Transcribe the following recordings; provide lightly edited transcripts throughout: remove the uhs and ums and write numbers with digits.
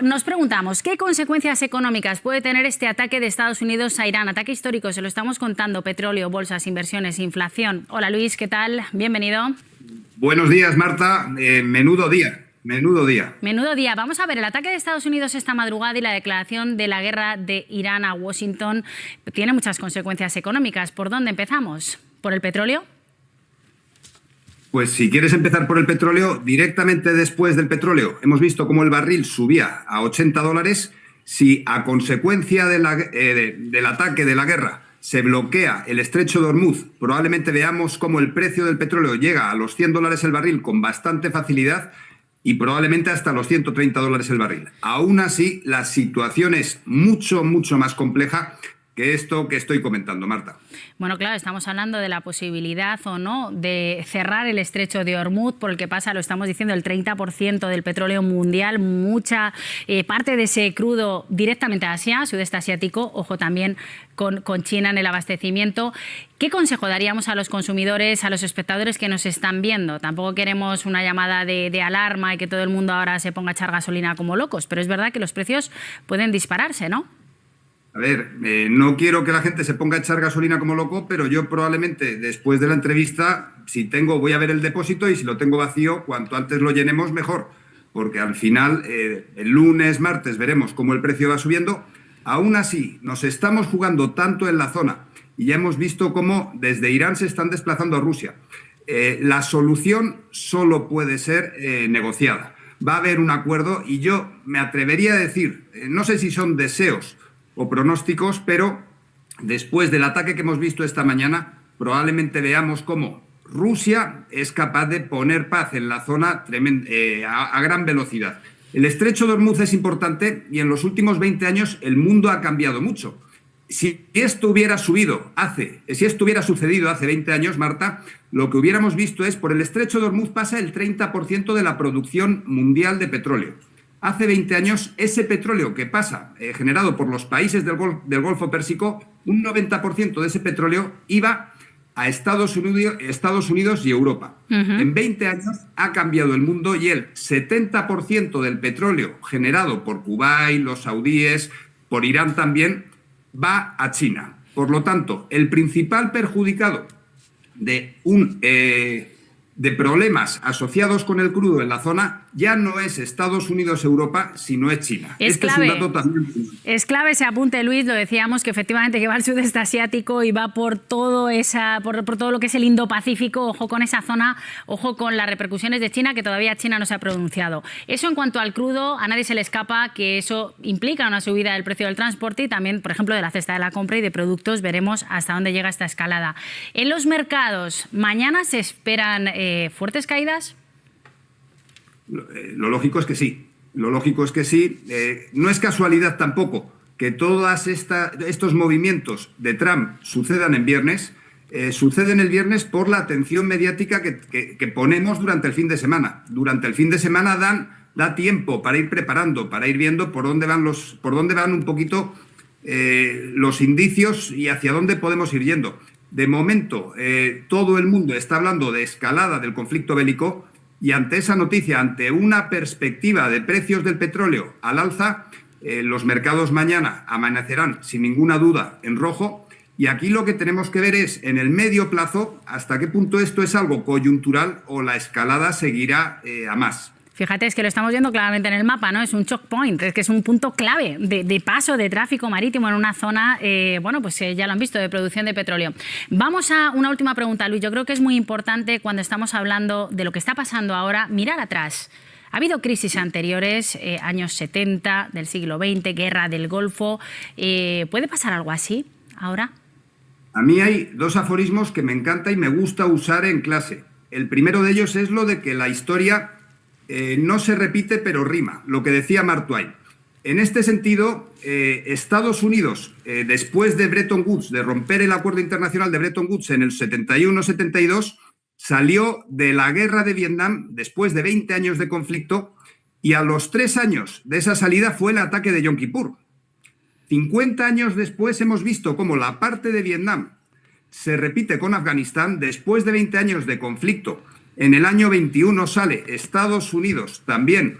Nos preguntamos, ¿qué consecuencias económicas puede tener este ataque de Estados Unidos a Irán? Ataque histórico, se lo estamos contando, petróleo, bolsas, inversiones, inflación. Hola Luis, ¿qué tal? Bienvenido. Buenos días, Marta. Menudo día. Menudo día. Menudo día. Vamos a ver, el ataque de Estados Unidos esta madrugada y la declaración de la guerra de Irán a Washington tiene muchas consecuencias económicas. ¿Por dónde empezamos? ¿Por el petróleo? Pues si quieres empezar por el petróleo, directamente después del petróleo, hemos visto cómo el barril subía a $80. Si a consecuencia del ataque de la guerra se bloquea el estrecho de Hormuz, probablemente veamos cómo el precio del petróleo llega a los $100 el barril con bastante facilidad y probablemente hasta los $130 el barril. Aún así, la situación es mucho más compleja que esto que estoy comentando, Marta. Bueno, claro, estamos hablando de la posibilidad o no de cerrar el estrecho de Hormuz, por el que pasa, lo estamos diciendo, el 30% del petróleo mundial, mucha parte de ese crudo directamente a Asia, sudeste asiático, ojo también con China en el abastecimiento. ¿Qué consejo daríamos a los consumidores, a los espectadores que nos están viendo? Tampoco queremos una llamada de alarma y que todo el mundo ahora se ponga a echar gasolina como locos, pero es verdad que los precios pueden dispararse, ¿no? A ver, no quiero que la gente se ponga a echar gasolina como loco, pero yo probablemente después de la entrevista, voy a ver el depósito y si lo tengo vacío, cuanto antes lo llenemos mejor, porque al final, el lunes, martes, veremos cómo el precio va subiendo. Aún así, nos estamos jugando tanto en la zona y ya hemos visto cómo desde Irán se están desplazando a Rusia. La solución solo puede ser negociada. Va a haber un acuerdo y yo me atrevería a decir, no sé si son deseos o pronósticos, pero después del ataque que hemos visto esta mañana, probablemente veamos cómo Rusia es capaz de poner paz en la zona a gran velocidad. El estrecho de Hormuz es importante y en los últimos 20 años el mundo ha cambiado mucho. Si esto hubiera sucedido hace 20 años, Marta, lo que hubiéramos visto es por el estrecho de Hormuz pasa el 30% de la producción mundial de petróleo. Hace 20 años, ese petróleo que pasa, generado por los países del Golfo Pérsico, un 90% de ese petróleo iba a Estados Unidos y Europa. En 20 años ha cambiado el mundo y el 70% del petróleo generado por Kuwait, los saudíes, por Irán también, va a China. Por lo tanto, el principal perjudicado de problemas asociados con el crudo en la zona ya no es Estados Unidos-Europa, sino es China. Es clave. Es un dato también. Es clave ese apunte, Luis, lo decíamos, que efectivamente que va al sudeste asiático y va por todo por todo lo que es el Indo-Pacífico. Ojo con esa zona, ojo con las repercusiones de China, que todavía China no se ha pronunciado. Eso en cuanto al crudo, a nadie se le escapa que eso implica una subida del precio del transporte y también, por ejemplo, de la cesta de la compra y de productos. Veremos hasta dónde llega esta escalada. En los mercados, mañana se esperan fuertes caídas. Lo lógico es que sí. No es casualidad tampoco que todos estos movimientos de Trump sucedan en viernes. Suceden el viernes por la atención mediática que ponemos durante el fin de semana. Durante el fin de semana da tiempo para ir preparando, para ir viendo por dónde van un poquito los indicios y hacia dónde podemos ir yendo. De momento, todo el mundo está hablando de escalada del conflicto bélico y ante esa noticia, ante una perspectiva de precios del petróleo al alza, los mercados mañana amanecerán sin ninguna duda en rojo y aquí lo que tenemos que ver es en el medio plazo hasta qué punto esto es algo coyuntural o la escalada seguirá a más. Fíjate, es que lo estamos viendo claramente en el mapa, ¿no? Es un choke point, es que es un punto clave de paso de tráfico marítimo en una zona, ya lo han visto, de producción de petróleo. Vamos a una última pregunta, Luis. Yo creo que es muy importante cuando estamos hablando de lo que está pasando ahora, mirar atrás. Ha habido crisis anteriores, años 70 del siglo XX, guerra del Golfo. ¿Puede pasar algo así ahora? A mí hay dos aforismos que me encanta y me gusta usar en clase. El primero de ellos es lo de que la historia no se repite pero rima, lo que decía Mark Twain. En este sentido, Estados Unidos, después de Bretton Woods, de romper el acuerdo internacional de Bretton Woods en el 71-72, salió de la guerra de Vietnam después de 20 años de conflicto y a los 3 años de esa salida fue el ataque de Yom Kippur. 50 años después hemos visto cómo la parte de Vietnam se repite con Afganistán después de 20 años de conflicto. En el año 21 sale Estados Unidos también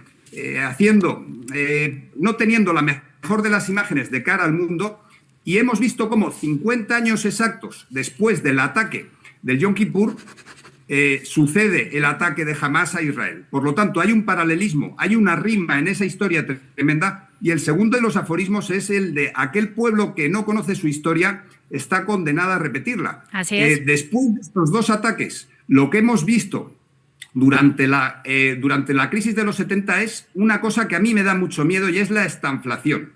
no teniendo la mejor de las imágenes de cara al mundo, y hemos visto cómo 50 años exactos después del ataque del Yom Kippur sucede el ataque de Hamás a Israel. Por lo tanto, hay un paralelismo, hay una rima en esa historia tremenda, y el segundo de los aforismos es el de aquel pueblo que no conoce su historia está condenada a repetirla. Así es. Después de estos dos ataques, lo que hemos visto durante la crisis de los 70 es una cosa que a mí me da mucho miedo, y es la estanflación.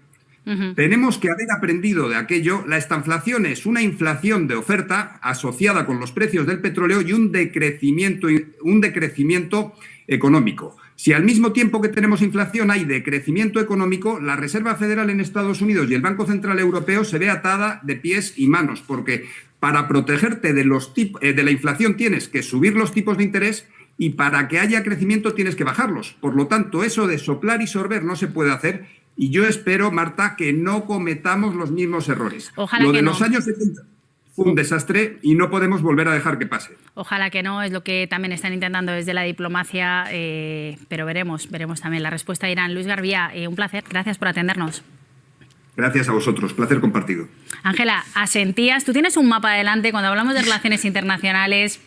Tenemos que haber aprendido de aquello. La estanflación es una inflación de oferta asociada con los precios del petróleo y un decrecimiento económico. Si al mismo tiempo que tenemos inflación hay decrecimiento económico, la Reserva Federal en Estados Unidos y el Banco Central Europeo se ve atada de pies y manos, porque para protegerte de la inflación tienes que subir los tipos de interés, y para que haya crecimiento tienes que bajarlos. Por lo tanto, eso de soplar y sorber no se puede hacer. Y yo espero, Marta, que no cometamos los mismos errores. Ojalá Lo de que no. los años 70 fue un desastre y no podemos volver a dejar que pase. Ojalá que no, es lo que también están intentando desde la diplomacia, pero veremos también la respuesta de Irán. Luis Garbía, un placer, gracias por atendernos. Gracias a vosotros, placer compartido. Ángela, asentías, tú tienes un mapa adelante cuando hablamos de relaciones internacionales.